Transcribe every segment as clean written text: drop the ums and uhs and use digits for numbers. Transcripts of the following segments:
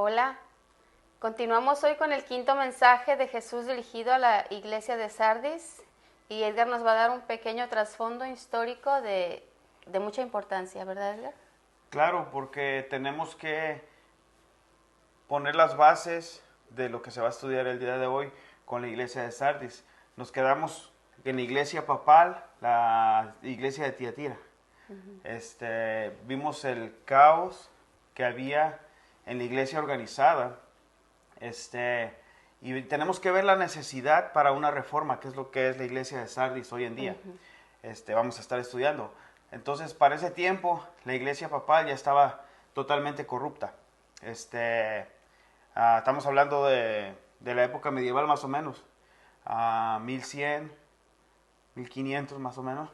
Hola, continuamos hoy con el quinto mensaje de Jesús dirigido a la iglesia de Sardis y Edgar nos va a dar un pequeño trasfondo histórico de mucha importancia, ¿verdad, Edgar? Claro, porque tenemos que poner las bases de lo que se va a estudiar el día de hoy con la iglesia de Sardis. Nos quedamos en la iglesia papal, la iglesia de Tiatira. Vimos el caos que había en la iglesia organizada. Y tenemos que ver la necesidad para una reforma, que es lo que es la iglesia de Sardis hoy en día. Vamos a estar estudiando. Entonces, para ese tiempo, la iglesia papal ya estaba totalmente corrupta. Estamos hablando de la época medieval más o menos, 1100, 1500 más o menos.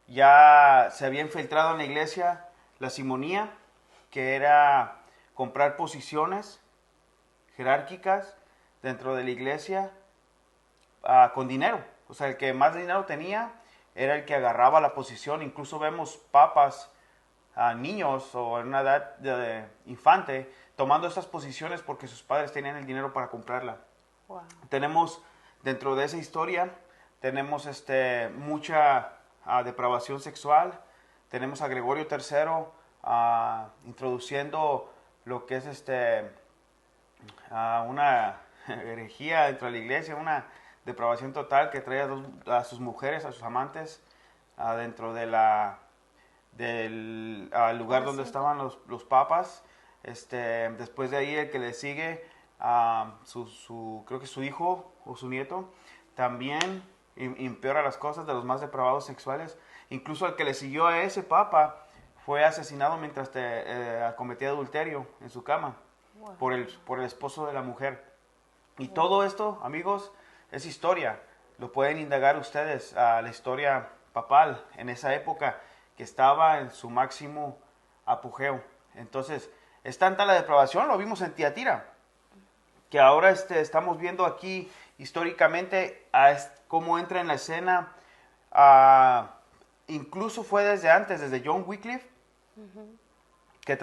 Ya se había infiltrado en la iglesia la simonía, que era comprar posiciones jerárquicas dentro de la iglesia con dinero. O sea, el que más dinero tenía era el que agarraba la posición. Incluso vemos papas, niños o en una edad de infante tomando estas posiciones porque sus padres tenían el dinero para comprarla. Wow. Tenemos dentro de esa historia, tenemos mucha depravación sexual. Tenemos a Gregorio III introduciendo lo que es una herejía dentro de la iglesia, una depravación total que trae a sus mujeres, a sus amantes, dentro de del lugar donde estaban los papas. Después de ahí el que le sigue, creo que su hijo o su nieto, también empeora las cosas de los más depravados sexuales. Incluso el que le siguió a ese papa fue asesinado mientras cometía adulterio en su cama. Wow. Por el esposo de la mujer. Y todo esto, amigos, es historia. Lo pueden indagar ustedes a la historia papal en esa época que estaba en su máximo apogeo. Entonces, es tanta la depravación, lo vimos en Tiatira, que ahora estamos viendo aquí históricamente cómo entra en la escena. Incluso fue desde antes, desde John Wycliffe, que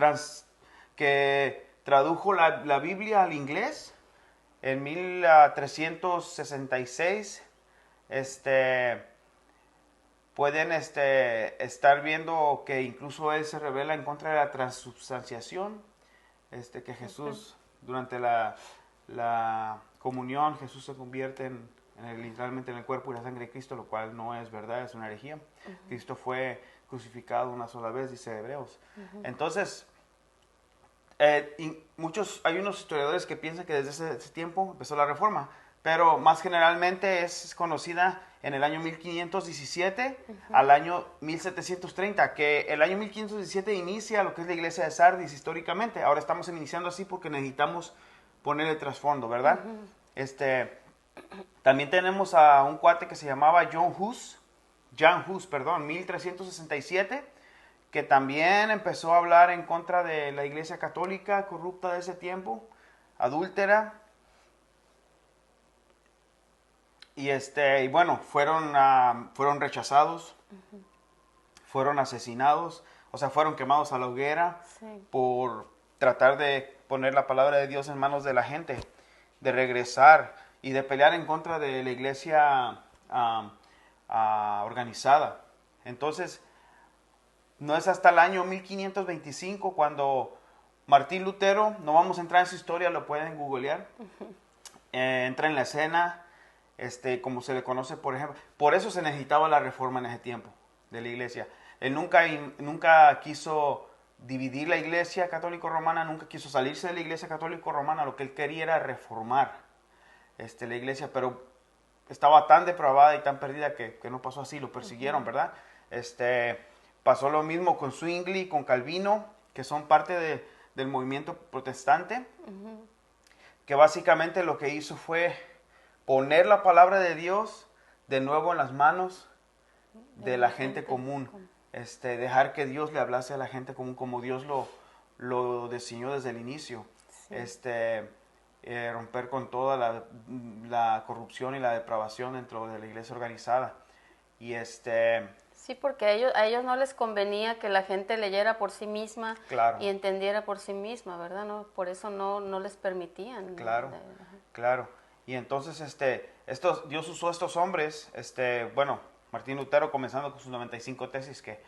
tradujo la Biblia al inglés en 1366. Pueden estar viendo que incluso él se revela en contra de la transubstanciación, que Jesús, durante la comunión, Jesús se convierte literalmente en el cuerpo y la sangre de Cristo, lo cual no es verdad, es una herejía. Cristo fue crucificado una sola vez, dice Hebreos. Entonces, hay unos historiadores que piensan que desde ese tiempo empezó la reforma, pero más generalmente es conocida en el año 1517 al año 1730, que el año 1517 inicia lo que es la iglesia de Sardis históricamente. Ahora estamos iniciando así porque necesitamos poner el trasfondo, ¿verdad? También tenemos a un cuate que se llamaba John Hus, 1367, que también empezó a hablar en contra de la iglesia católica corrupta de ese tiempo, adúltera. Y bueno, fueron rechazados, fueron asesinados, o sea, fueron quemados a la hoguera. Sí. Por tratar de poner la palabra de Dios en manos de la gente, de regresar y de pelear en contra de la iglesia organizada. Entonces, no es hasta el año 1525 cuando Martín Lutero, no vamos a entrar en su historia, lo pueden googlear, entra en la escena, como se le conoce, por ejemplo. Por eso se necesitaba la reforma en ese tiempo de la iglesia. Él nunca quiso dividir la iglesia católico-romana, nunca quiso salirse de la iglesia católico-romana. Lo que él quería era reformar la iglesia, pero estaba tan depravada y tan perdida que no pasó así, lo persiguieron, ¿verdad? Pasó lo mismo con Zwingli, con Calvino, que son parte del movimiento protestante, que básicamente lo que hizo fue poner la palabra de Dios de nuevo en las manos de la gente común. Dejar que Dios le hablase a la gente común como Dios lo diseñó desde el inicio. Sí. Romper con toda la corrupción y la depravación dentro de la iglesia organizada. Y Sí, porque a ellos no les convenía que la gente leyera por sí misma Claro. y entendiera por sí misma, ¿verdad? No, por eso no les permitían. Claro, claro. Y entonces, Dios usó a estos hombres, bueno, Martín Lutero comenzando con sus 95 tesis, que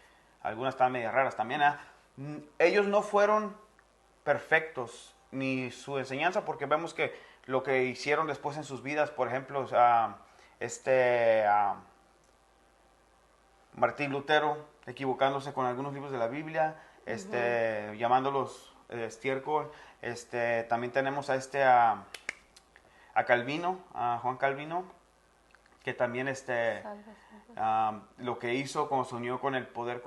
algunas estaban medio raras también, ¿ah? Ellos no fueron perfectos, ni su enseñanza, porque vemos que lo que hicieron después en sus vidas, por ejemplo, Martín Lutero, equivocándose con algunos libros de la Biblia, llamándolos estiércol. También tenemos a Calvino, a Juan Calvino, que también lo que hizo cuando se unió con el poder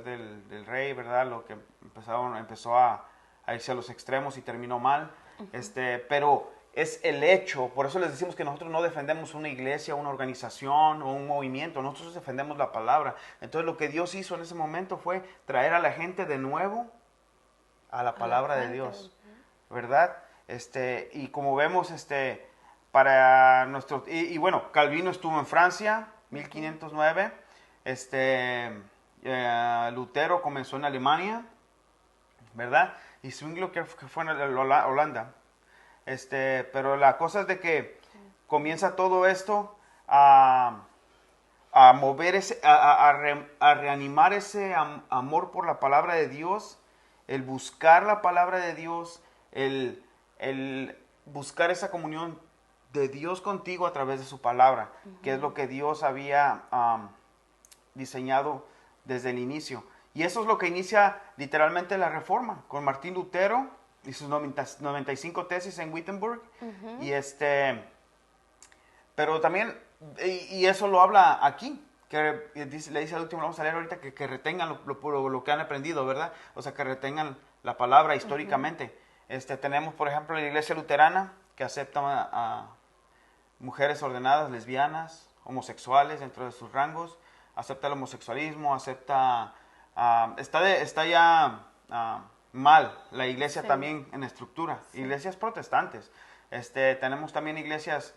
del rey, ¿verdad? Lo que empezó a irse a los extremos y terminó mal. Pero es el hecho, por eso les decimos que nosotros no defendemos una iglesia, una organización o un movimiento, nosotros defendemos la palabra. Entonces lo que Dios hizo en ese momento fue traer a la gente de nuevo a la palabra de Dios, ¿verdad? Y como vemos, para nuestro, y bueno, Calvino estuvo en Francia, 1509, Lutero comenzó en Alemania, ¿verdad? Y Zwingli que fue en Holanda. Pero la cosa es de que comienza todo esto a mover a reanimar ese amor por la palabra de Dios, el buscar la palabra de Dios, el buscar esa comunión de Dios contigo a través de su palabra, que es lo que Dios había diseñado desde el inicio. Y eso es lo que inicia literalmente la reforma, con Martín Lutero y sus 95 tesis en Wittenberg. Y pero también, y eso lo habla aquí, que le dice al último, vamos a leer ahorita, que retengan lo que han aprendido, ¿verdad? O sea, que retengan la palabra históricamente. Tenemos, por ejemplo, la iglesia luterana, que acepta a mujeres ordenadas, lesbianas, homosexuales dentro de sus rangos, acepta el homosexualismo, acepta... está ya mal la iglesia también en estructura, iglesias protestantes. Tenemos también iglesias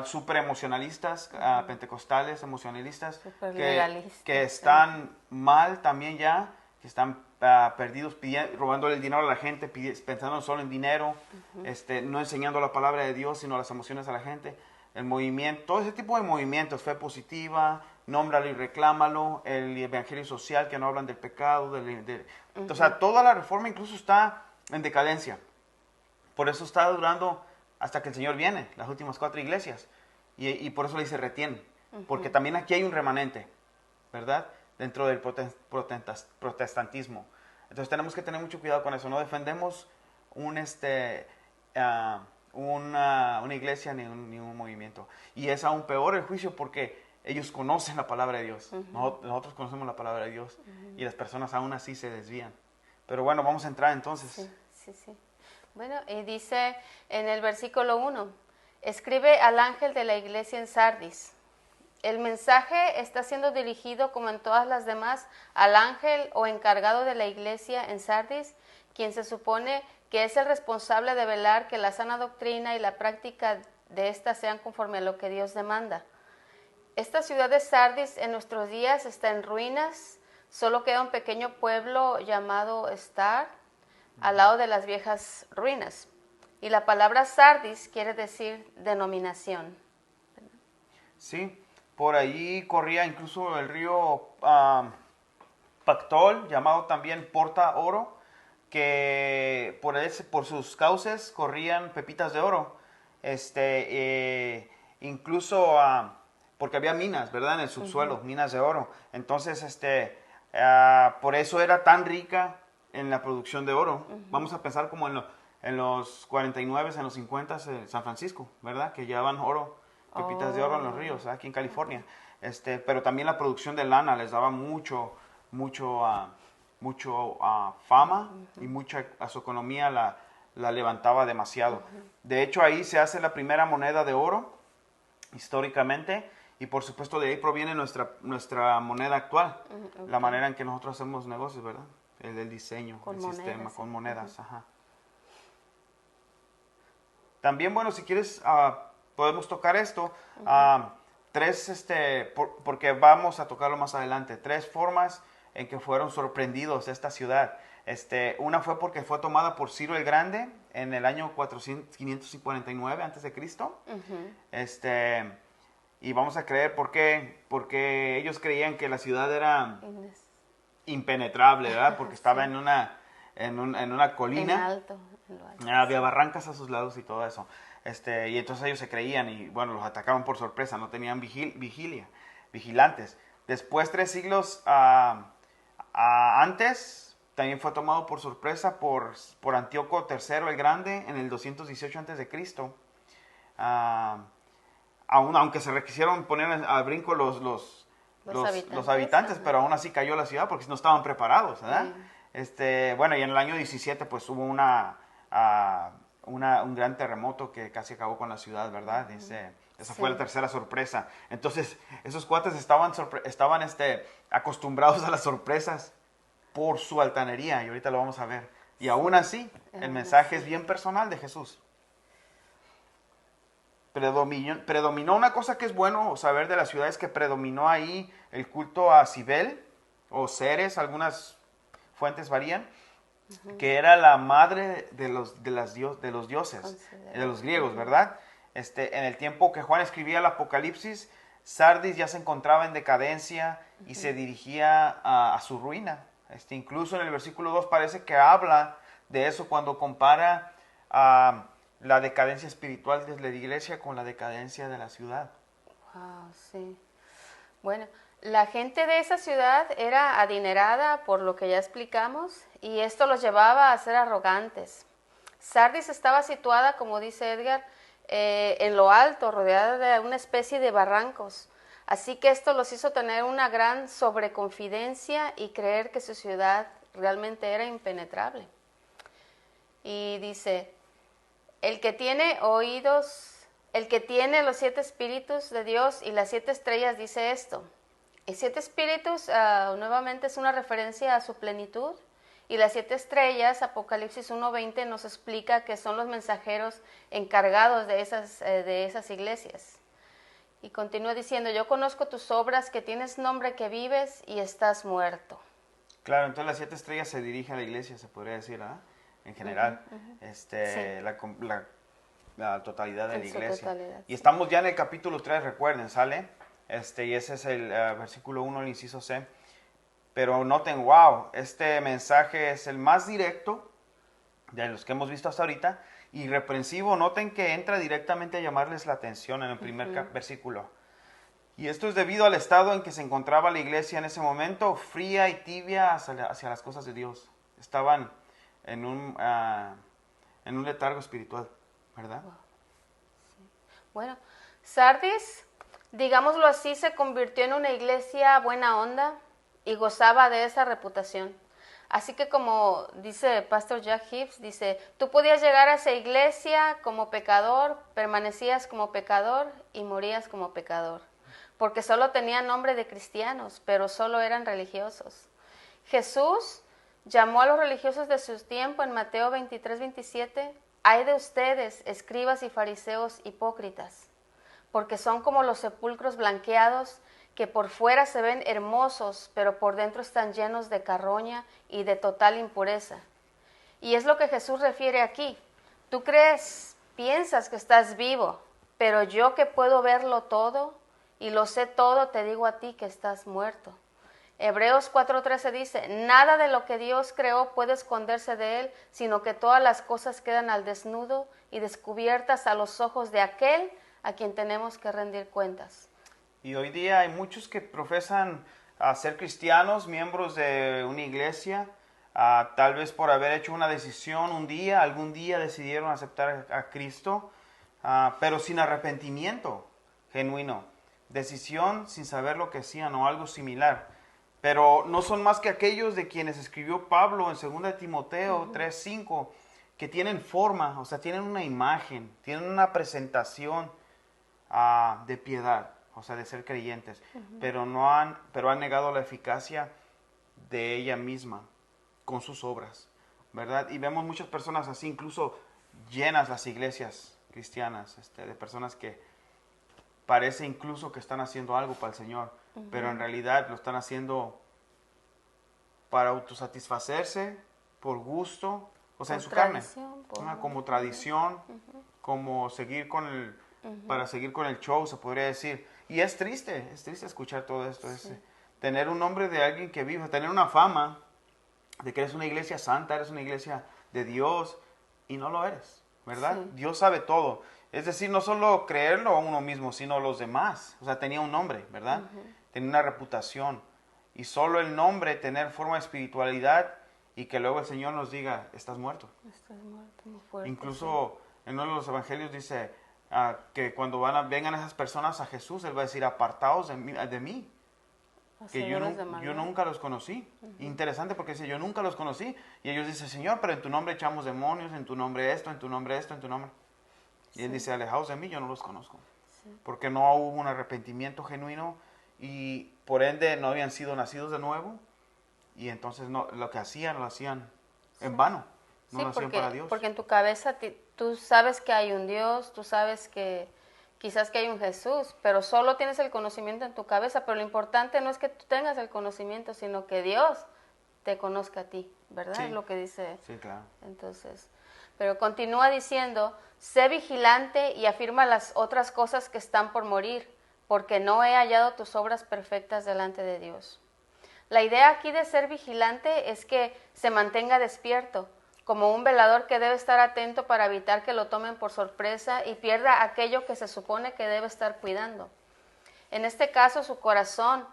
súper emocionalistas, pentecostales, emocionalistas, que están mal también ya, que están perdidos, robándole el dinero a la gente, pensando solo en dinero, no enseñando la palabra de Dios, sino las emociones a la gente. El movimiento, todo ese tipo de movimientos, fe positiva, nómbralo y reclámalo, el evangelio social, que no hablan del pecado, o sea, toda la reforma incluso está en decadencia. Por eso está durando hasta que el Señor viene, las últimas 4 iglesias. Y por eso le dice retienen, porque también aquí hay un remanente, ¿verdad? Dentro del protestantismo. Entonces tenemos que tener mucho cuidado con eso. No defendemos una iglesia ni un movimiento. Y es aún peor el juicio porque ellos conocen la palabra de Dios. Nosotros conocemos la palabra de Dios. Y las personas aún así se desvían. Pero bueno, vamos a entrar entonces. Sí. Bueno, y dice en el versículo 1, escribe al ángel de la iglesia en Sardis. El mensaje está siendo dirigido, como en todas las demás, al ángel o encargado de la iglesia en Sardis, quien se supone que es el responsable de velar que la sana doctrina y la práctica de ésta sean conforme a lo que Dios demanda. Esta ciudad de Sardis en nuestros días está en ruinas, solo queda un pequeño pueblo llamado Star, al lado de las viejas ruinas. Y la palabra Sardis quiere decir denominación. Sí, por ahí corría incluso el río Pactol, llamado también Porta Oro, que por sus cauces corrían pepitas de oro. Incluso porque había minas, ¿verdad? En el subsuelo, minas de oro. Entonces, por eso era tan rica en la producción de oro. Vamos a pensar como en los 49, en los 50, San Francisco, ¿verdad? Que llevaban oro, pepitas de oro en los ríos, aquí en California. Pero también la producción de lana les daba mucho fama y a su economía la levantaba demasiado. De hecho, ahí se hace la primera moneda de oro, históricamente, y por supuesto de ahí proviene nuestra moneda actual, la manera en que nosotros hacemos negocios, ¿verdad? El diseño, el sistema, con monedas. Ajá. También, bueno, si quieres, podemos tocar esto. porque vamos a tocarlo más adelante, 3 formas en que fueron sorprendidos esta ciudad. Una fue porque fue tomada por Ciro el Grande en el año 549 antes de Cristo. Y vamos a creer por qué, porque ellos creían que la ciudad era impenetrable, ¿verdad? Porque estaba Sí. en una colina. En alto, en lo alto. Había barrancas a sus lados y todo eso. Y entonces ellos se creían y, bueno, los atacaban por sorpresa, no tenían vigilantes. Después, 3 siglos antes, también fue tomado por sorpresa por Antíoco III el Grande en el 218 antes de Cristo. Aunque se requisieron poner al brinco los habitantes, pero aún así cayó la ciudad porque no estaban preparados, ¿verdad? Bueno, y en el año 17 pues hubo un gran terremoto que casi acabó con la ciudad, ¿verdad? Esa fue la tercera sorpresa. Entonces, esos cuates estaban acostumbrados a las sorpresas por su altanería, y ahorita lo vamos a ver. Y aún así, el mensaje es bien personal de Jesús. Predominó una cosa que es bueno saber de la ciudad, es que predominó ahí el culto a Cibel o Ceres, algunas fuentes varían, que era la madre de los dioses, de los griegos, ¿verdad? En el tiempo que Juan escribía el Apocalipsis, Sardis ya se encontraba en decadencia y se dirigía a su ruina. Incluso en el versículo 2 parece que habla de eso cuando compara la decadencia espiritual de la iglesia con la decadencia de la ciudad. Wow, sí. Bueno, la gente de esa ciudad era adinerada, por lo que ya explicamos, y esto los llevaba a ser arrogantes. Sardis estaba situada, como dice Edgar, en lo alto, rodeada de una especie de barrancos. Así que esto los hizo tener una gran sobreconfidencia y creer que su ciudad realmente era impenetrable. Y dice, el que tiene oídos, el que tiene los 7 espíritus de Dios y las 7 estrellas dice esto. Y 7 espíritus nuevamente es una referencia a su plenitud. Y las 7 estrellas, Apocalipsis 1:20, nos explica que son los mensajeros encargados de esas iglesias. Y continúa diciendo, yo conozco tus obras, que tienes nombre, que vives y estás muerto. Claro, entonces las 7 estrellas se dirigen a la iglesia, se podría decir, ¿ah? En general, Sí. la totalidad de En la su iglesia. totalidad, Y sí. estamos ya en el capítulo 3, recuerden, ¿sale? Y ese es el versículo 1, el inciso C. Pero noten, wow, este mensaje es el más directo de los que hemos visto hasta ahorita, y reprensivo. Noten que entra directamente a llamarles la atención en el primer versículo. Y esto es debido al estado en que se encontraba la iglesia en ese momento, fría y tibia hacia las cosas de Dios. Estaban en un letargo espiritual, ¿verdad? Wow. Sí. Bueno, Sardis, digámoslo así, se convirtió en una iglesia buena onda y gozaba de esa reputación. Así que como dice Pastor Jack Hibbs, dice, tú podías llegar a esa iglesia como pecador, permanecías como pecador y morías como pecador, porque solo tenían nombre de cristianos, pero solo eran religiosos. Jesús llamó a los religiosos de su tiempo en Mateo 23:27, ay de ustedes, escribas y fariseos hipócritas, porque son como los sepulcros blanqueados, que por fuera se ven hermosos, pero por dentro están llenos de carroña y de total impureza. Y es lo que Jesús refiere aquí. Tú piensas que estás vivo, pero yo que puedo verlo todo y lo sé todo, te digo a ti que estás muerto. Hebreos 4:13 dice, nada de lo que Dios creó puede esconderse de él, sino que todas las cosas quedan al desnudo y descubiertas a los ojos de aquel a quien tenemos que rendir cuentas. Y hoy día hay muchos que profesan ser cristianos, miembros de una iglesia, tal vez por haber hecho una decisión algún día decidieron aceptar a Cristo, pero sin arrepentimiento genuino, decisión sin saber lo que hacían o algo similar. Pero no son más que aquellos de quienes escribió Pablo en 2 Timoteo 3:5, que tienen forma, o sea, tienen una imagen, tienen una presentación de piedad, o sea, de ser creyentes, pero han negado la eficacia de ella misma con sus obras, ¿verdad? Y vemos muchas personas así, incluso llenas las iglesias cristianas, de personas que parece incluso que están haciendo algo para el Señor, pero en realidad lo están haciendo para autosatisfacerse, por gusto, o sea, en su carne, como tradición, como seguir con para seguir con el show, se podría decir. Y es triste escuchar todo esto, tener un nombre de alguien que vive, tener una fama de que eres una iglesia santa, eres una iglesia de Dios, y no lo eres, ¿verdad? Sí. Dios sabe todo. Es decir, no solo creerlo a uno mismo, sino a los demás. O sea, tenía un nombre, ¿verdad? Tenía una reputación. Y solo el nombre, tener forma de espiritualidad, y que luego el Señor nos diga, estás muerto. Estás muerto, muy fuerte. Incluso en uno de los evangelios dice que cuando vengan esas personas a Jesús, Él va a decir, apartaos de mí. Que yo nunca los conocí. Interesante porque dice, yo nunca los conocí. Y ellos dicen, Señor, pero en tu nombre echamos demonios, en tu nombre esto, en tu nombre esto, en tu nombre. Y Él dice, alejaos de mí, yo no los conozco. Porque no hubo un arrepentimiento genuino y por ende no habían sido nacidos de nuevo. Y entonces lo que hacían, lo hacían en vano. No lo hacían para Dios. Porque en tu cabeza tú sabes que hay un Dios, tú sabes que quizás que hay un Jesús, pero solo tienes el conocimiento en tu cabeza. Pero lo importante no es que tú tengas el conocimiento, sino que Dios te conozca a ti, ¿verdad? Sí. Es lo que dice. Sí, claro. Entonces, pero continúa diciendo, sé vigilante y afirma las otras cosas que están por morir, porque no he hallado tus obras perfectas delante de Dios. La idea aquí de ser vigilante es que se mantenga despierto, como un velador que debe estar atento para evitar que lo tomen por sorpresa y pierda aquello que se supone que debe estar cuidando. En este caso, su corazón,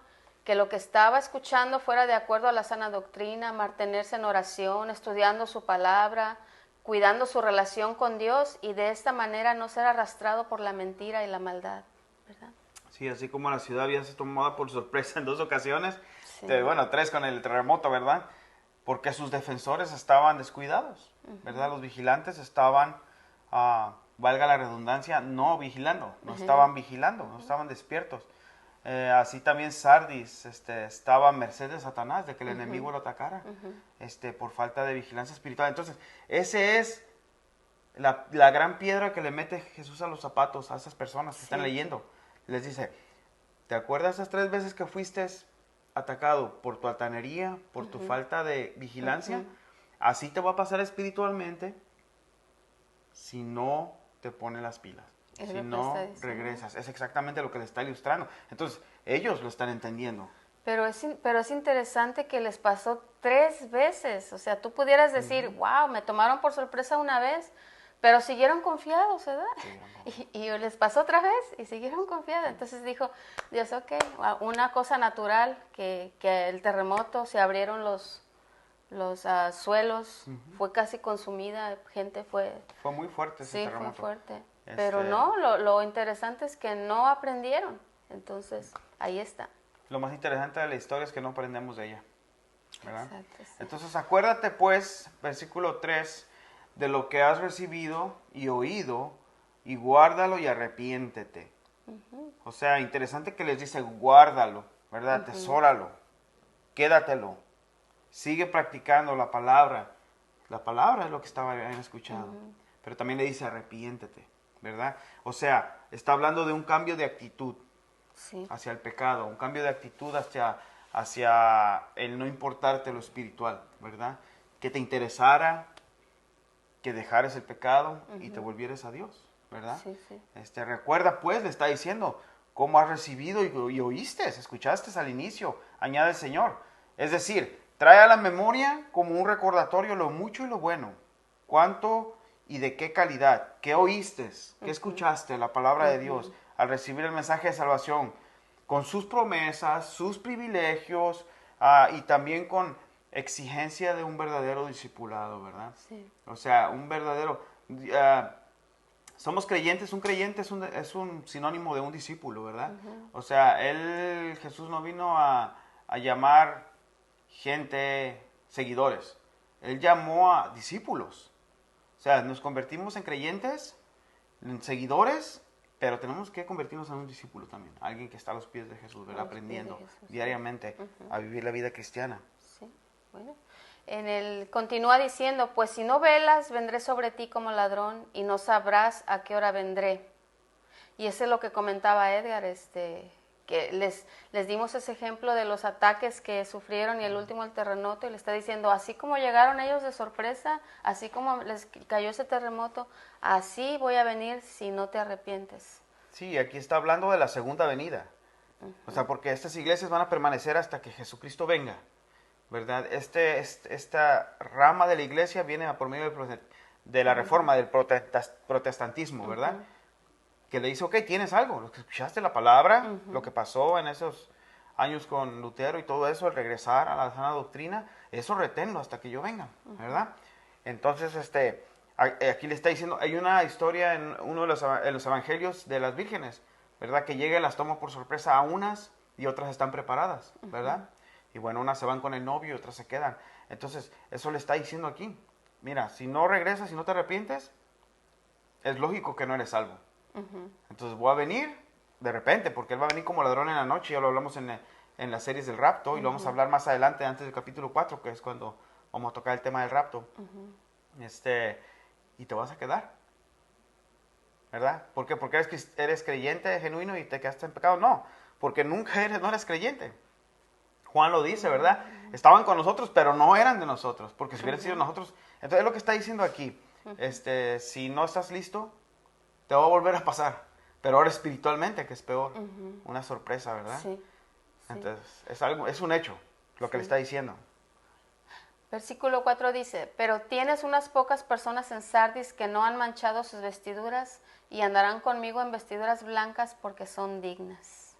que lo que estaba escuchando fuera de acuerdo a la sana doctrina, mantenerse en oración, estudiando su palabra, cuidando su relación con Dios y de esta manera no ser arrastrado por la mentira y la maldad, ¿verdad? Sí, así como la ciudad había sido tomada por sorpresa en 2 ocasiones, bueno, 3 con el terremoto, ¿verdad? Porque sus defensores estaban descuidados, ¿verdad? Los vigilantes estaban, valga la redundancia, no vigilando, no estaban vigilando, no estaban despiertos. Así también Sardis estaba a merced de Satanás, de que el enemigo lo atacara, por falta de vigilancia espiritual. Entonces, ese es la gran piedra que le mete Jesús a los zapatos a esas personas que están leyendo. Les dice, ¿te acuerdas esas 3 veces que fuiste atacado por tu altanería, por tu falta de vigilancia? Así te va a pasar espiritualmente si no te pones las pilas, si no regresas. Es exactamente lo que le está ilustrando. Entonces, ellos lo están entendiendo. Pero es interesante que les pasó 3 veces. O sea, tú pudieras decir, wow, me tomaron por sorpresa una vez, pero siguieron confiados, ¿verdad? Y les pasó otra vez y siguieron confiados. Entonces dijo Dios, ok, una cosa natural, que el terremoto, se abrieron los suelos, fue casi consumida, gente fue... Fue muy fuerte ese terremoto. Sí, fue fuerte. Pero no, lo interesante es que no aprendieron. Entonces, ahí está. Lo más interesante de la historia es que no aprendemos de ella, ¿verdad? Exacto, sí. Entonces, acuérdate pues, versículo 3, de lo que has recibido y oído, y guárdalo y arrepiéntete. O sea, interesante que les dice, guárdalo, ¿verdad? Atesóralo, quédatelo, sigue practicando la palabra. La palabra es lo que estaba bien escuchado. Pero también le dice, arrepiéntete, ¿verdad? O sea, está hablando de un cambio de actitud hacia el pecado, un cambio de actitud hacia el no importarte lo espiritual, ¿verdad? Que te interesara, que dejares el pecado y te volvieres a Dios, ¿verdad? Sí, sí. Recuerda pues, le está diciendo, cómo has recibido y oíste, escuchaste al inicio, añade el Señor. Es decir, trae a la memoria como un recordatorio lo mucho y lo bueno, cuánto y de qué calidad, qué oíste, qué escuchaste, la palabra de Dios, al recibir el mensaje de salvación, con sus promesas, sus privilegios, y también con exigencia de un verdadero discipulado, ¿verdad? Sí. O sea, un verdadero... somos creyentes, un creyente es un sinónimo de un discípulo, ¿verdad? O sea, Jesús no vino a llamar gente seguidores, Él llamó a discípulos. O sea, nos convertimos en creyentes, en seguidores, pero tenemos que convertirnos en un discípulo también, alguien que está a los pies de Jesús, ¿verdad? Aprendiendo diariamente a vivir la vida cristiana. Sí, bueno. Continúa diciendo, pues si no velas, vendré sobre ti como ladrón y no sabrás a qué hora vendré. Y eso es lo que comentaba Edgar, que les dimos ese ejemplo de los ataques que sufrieron y el último el terremoto, y le está diciendo, así como llegaron ellos de sorpresa, así como les cayó ese terremoto, así voy a venir si no te arrepientes. Sí, aquí está hablando de la segunda venida. O sea, porque estas iglesias van a permanecer hasta que Jesucristo venga, ¿verdad? Esta rama de la iglesia viene por medio de la reforma del protestantismo, ¿verdad? Que le dice, ok, tienes algo, lo que escuchaste la palabra, lo que pasó en esos años con Lutero y todo eso, el regresar a la sana doctrina, eso reténlo hasta que yo venga, ¿verdad? Entonces, aquí le está diciendo, hay una historia en uno de los evangelios de las vírgenes, ¿verdad? Que llega y las toma por sorpresa a unas y otras están preparadas, ¿verdad? Y bueno, unas se van con el novio y otras se quedan. Entonces, eso le está diciendo aquí. Mira, si no regresas, si no te arrepientes, es lógico que no eres salvo. Entonces voy a venir de repente, porque Él va a venir como ladrón en la noche, ya lo hablamos en las series del rapto, y lo vamos a hablar más adelante, antes del capítulo 4, que es cuando vamos a tocar el tema del rapto. Y te vas a quedar, ¿verdad? ¿Por qué? Porque eres creyente genuino y te quedaste en pecado. No, porque no eres creyente. Juan lo dice, ¿verdad? Estaban con nosotros, pero no eran de nosotros, porque si hubieran sido nosotros. Entonces es lo que está diciendo aquí. Si no estás listo, te va a volver a pasar, pero ahora espiritualmente, que es peor. Una sorpresa, ¿verdad? Sí. Entonces, es un hecho lo que le está diciendo. Versículo 4 dice, pero tienes unas pocas personas en Sardis que no han manchado sus vestiduras y andarán conmigo en vestiduras blancas porque son dignas.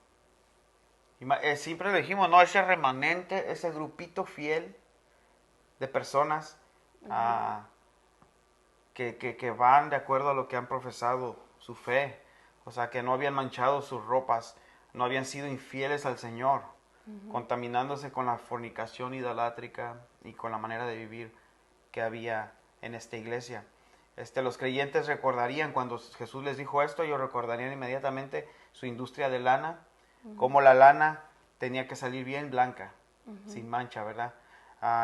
Siempre lo dijimos, ¿no? Ese remanente, ese grupito fiel de personas que van de acuerdo a lo que han profesado su fe, o sea, que no habían manchado sus ropas, no habían sido infieles al Señor, contaminándose con la fornicación idolátrica y con la manera de vivir que había en esta iglesia. Los creyentes recordarían, cuando Jesús les dijo esto, ellos recordarían inmediatamente su industria de lana, cómo la lana tenía que salir bien blanca, sin mancha, ¿verdad?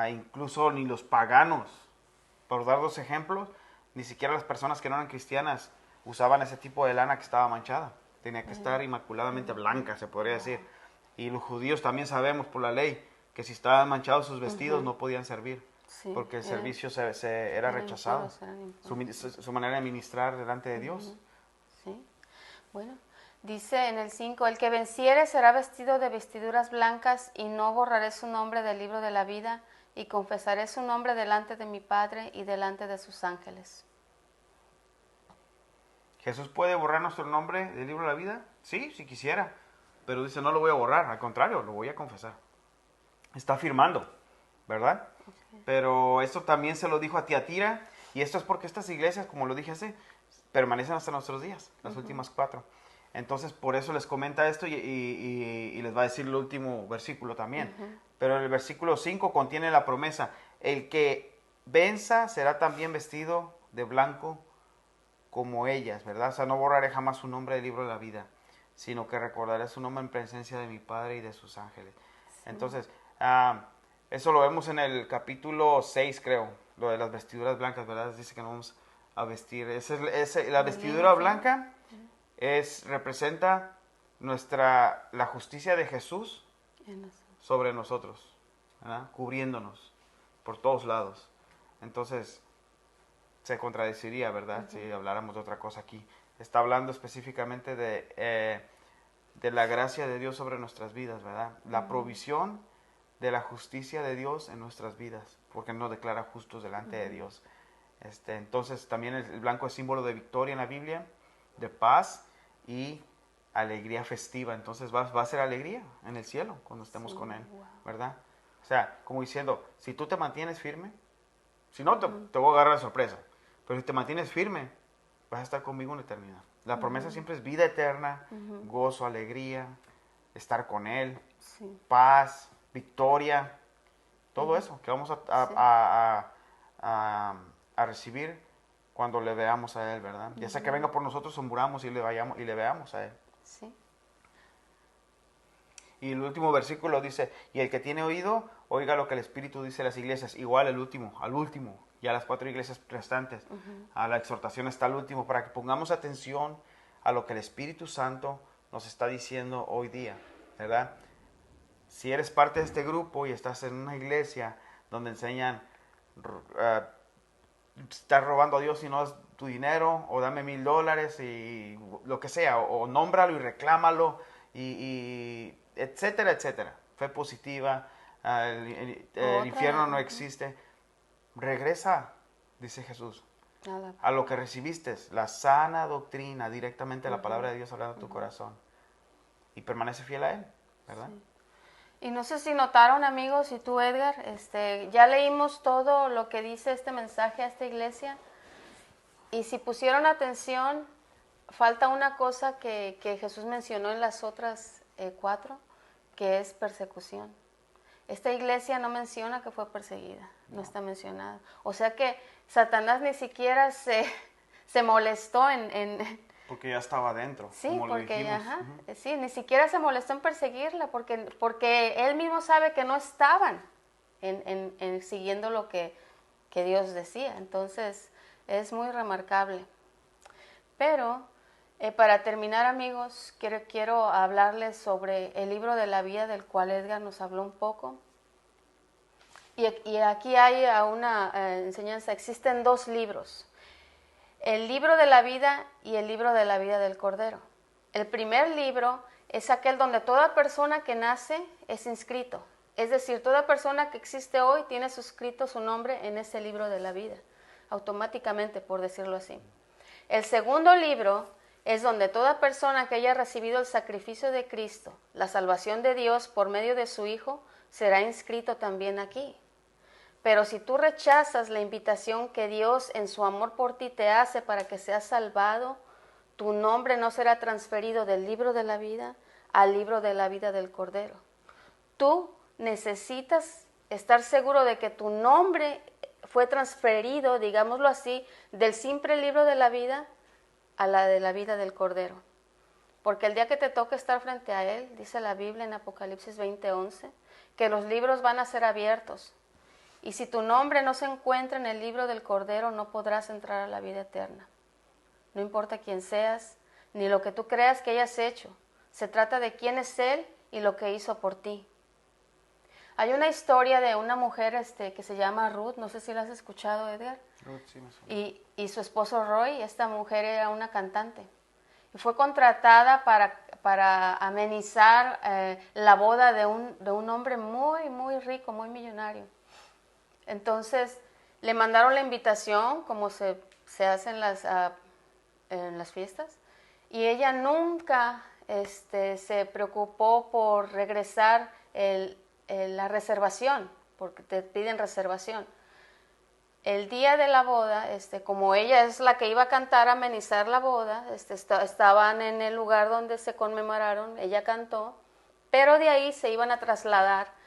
Incluso ni los paganos, por dar dos ejemplos, ni siquiera las personas que no eran cristianas usaban ese tipo de lana que estaba manchada. Tenía que estar inmaculadamente blanca, se podría decir. Y los judíos también sabemos por la ley que si estaban manchados sus vestidos no podían servir, porque el servicio era rechazado, su manera de ministrar delante de Dios. Sí, bueno, dice en el 5, el que venciere será vestido de vestiduras blancas y no borraré su nombre del libro de la vida y confesaré su nombre delante de mi Padre y delante de sus ángeles. ¿Jesús puede borrar nuestro nombre del libro de la vida? Sí, si quisiera. Pero dice, no lo voy a borrar, al contrario, lo voy a confesar. Está afirmando, ¿verdad? Okay. Pero esto también se lo dijo a Tiatira, y esto es porque estas iglesias, como lo dije así, permanecen hasta nuestros días, las últimas 4. Entonces, por eso les comenta esto y les va a decir el último versículo también. Pero el versículo 5 contiene la promesa, el que venza será también vestido de blanco como ellas, ¿verdad? O sea, no borraré jamás su nombre del libro de la vida, sino que recordaré su nombre en presencia de mi Padre y de sus ángeles. Sí. Entonces, eso lo vemos en el capítulo 6, creo, lo de las vestiduras blancas, ¿verdad? Dice que nos vamos a vestir. La vestidura blanca representa la justicia de Jesús sobre nosotros, ¿verdad? Cubriéndonos por todos lados. Entonces, se contradeciría, ¿verdad? Si habláramos de otra cosa aquí. Está hablando específicamente de la gracia de Dios sobre nuestras vidas, ¿verdad? La provisión de la justicia de Dios en nuestras vidas, porque nos declara justos delante de Dios. Entonces también el blanco es símbolo de victoria en la Biblia, de paz y alegría festiva. Entonces va a ser alegría en el cielo cuando estemos con Él, ¿verdad? O sea, como diciendo, si tú te mantienes firme, si no, te voy a agarrar de sorpresa, pero si te mantienes firme, vas a estar conmigo en la eternidad. La promesa siempre es vida eterna, gozo, alegría, estar con Él, paz, victoria, todo eso que vamos a recibir cuando le veamos a Él, ¿verdad? Ya sea que venga por nosotros o muramos y le veamos a Él. Sí. Y el último versículo dice, y el que tiene oído, oiga lo que el Espíritu dice a las iglesias. Igual al último, y a las 4 iglesias restantes. A la exhortación está al último, para que pongamos atención a lo que el Espíritu Santo nos está diciendo hoy día, ¿verdad? Si eres parte de este grupo y estás en una iglesia donde enseñan, estás robando a Dios y no es tu dinero, o dame $1,000 y lo que sea, o nómbralo y reclámalo, y etcétera, etcétera. Fe positiva, el infierno no existe. Regresa, dice Jesús, a lo que recibiste, la sana doctrina, directamente la palabra de Dios hablando a tu corazón. Y permanece fiel a Él, ¿verdad? Sí. Y no sé si notaron, amigos, y tú, Edgar, ya leímos todo lo que dice este mensaje a esta iglesia. Y si pusieron atención, falta una cosa que Jesús mencionó en las otras 4, que es persecución. Esta iglesia no menciona que fue perseguida, no está mencionada. O sea que Satanás ni siquiera se molestó porque ya estaba adentro, sí, como porque, lo dijimos. Sí, ni siquiera se molestó en perseguirla, porque él mismo sabe que no estaban siguiendo lo que Dios decía. Entonces, es muy remarcable. Pero, para terminar, amigos, quiero hablarles sobre el libro de la vida, del cual Edgar nos habló un poco. Y aquí hay una enseñanza. Existen 2 libros: el libro de la vida y el libro de la vida del Cordero. El primer libro es aquel donde toda persona que nace es inscrito. Es decir, toda persona que existe hoy tiene suscrito su nombre en ese libro de la vida, automáticamente, por decirlo así. El segundo libro es donde toda persona que haya recibido el sacrificio de Cristo, la salvación de Dios por medio de su Hijo, será inscrito también aquí. Pero si tú rechazas la invitación que Dios en su amor por ti te hace para que seas salvado, tu nombre no será transferido del libro de la vida al libro de la vida del Cordero. Tú necesitas estar seguro de que tu nombre fue transferido, digámoslo así, del simple libro de la vida a la de la vida del Cordero. Porque el día que te toque estar frente a Él, dice la Biblia en Apocalipsis 20:11, que los libros van a ser abiertos. Y si tu nombre no se encuentra en el libro del Cordero, no podrás entrar a la vida eterna. No importa quién seas, ni lo que tú creas que hayas hecho. Se trata de quién es Él y lo que hizo por ti. Hay una historia de una mujer que se llama Ruth, no sé si la has escuchado, Edgar. Ruth, sí, me suena. Y su esposo Roy. Esta mujer era una cantante. Y fue contratada para amenizar la boda de un hombre muy, muy rico, muy millonario. Entonces, le mandaron la invitación, como se hace en las fiestas, y ella nunca se preocupó por regresar la reservación, porque te piden reservación. El día de la boda, como ella es la que iba a cantar, a amenizar la boda, estaban en el lugar donde se conmemoraron, ella cantó, pero de ahí se iban a trasladar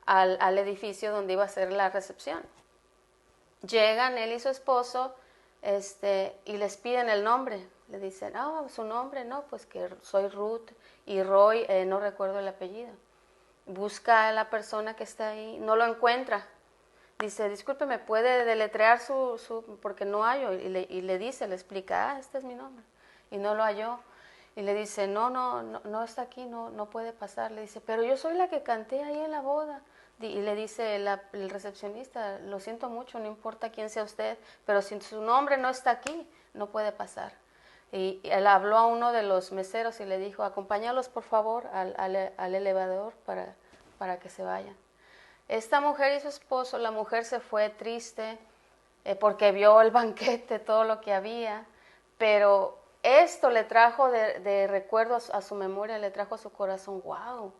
al edificio donde iba a ser la recepción. Llegan él y su esposo y les piden el nombre. Le dicen, su nombre, no, pues que soy Ruth, y Roy, no recuerdo el apellido. Busca a la persona que está ahí, no lo encuentra. Dice, disculpe, ¿me puede deletrear porque no hallo? Y le dice, le explica, este es mi nombre. Y no lo halló. Y le dice, no está aquí, no puede pasar. Le dice, pero yo soy la que canté ahí en la boda. Y le dice el recepcionista, lo siento mucho, no importa quién sea usted, pero si su nombre no está aquí, no puede pasar. Y él habló a uno de los meseros y le dijo, acompáñalos por favor al elevador para que se vayan. Esta mujer y su esposo, la mujer se fue triste porque vio el banquete, todo lo que había, pero esto le trajo de recuerdos a su memoria, le trajo a su corazón, wow,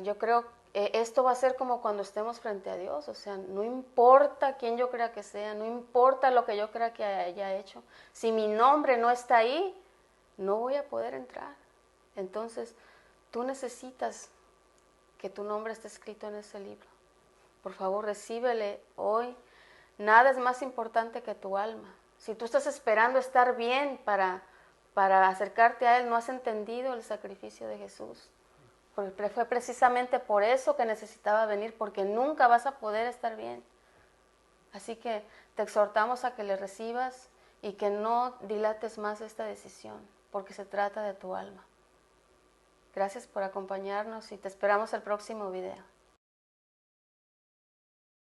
yo creo esto va a ser como cuando estemos frente a Dios, o sea, no importa quién yo crea que sea, no importa lo que yo crea que haya hecho, si mi nombre no está ahí, no voy a poder entrar. Entonces, tú necesitas que tu nombre esté escrito en ese libro. Por favor, recíbele hoy. Nada es más importante que tu alma. Si tú estás esperando estar bien para acercarte a Él, no has entendido el sacrificio de Jesús. Porque fue precisamente por eso que necesitaba venir, porque nunca vas a poder estar bien. Así que te exhortamos a que le recibas y que no dilates más esta decisión, porque se trata de tu alma. Gracias por acompañarnos y te esperamos el próximo video.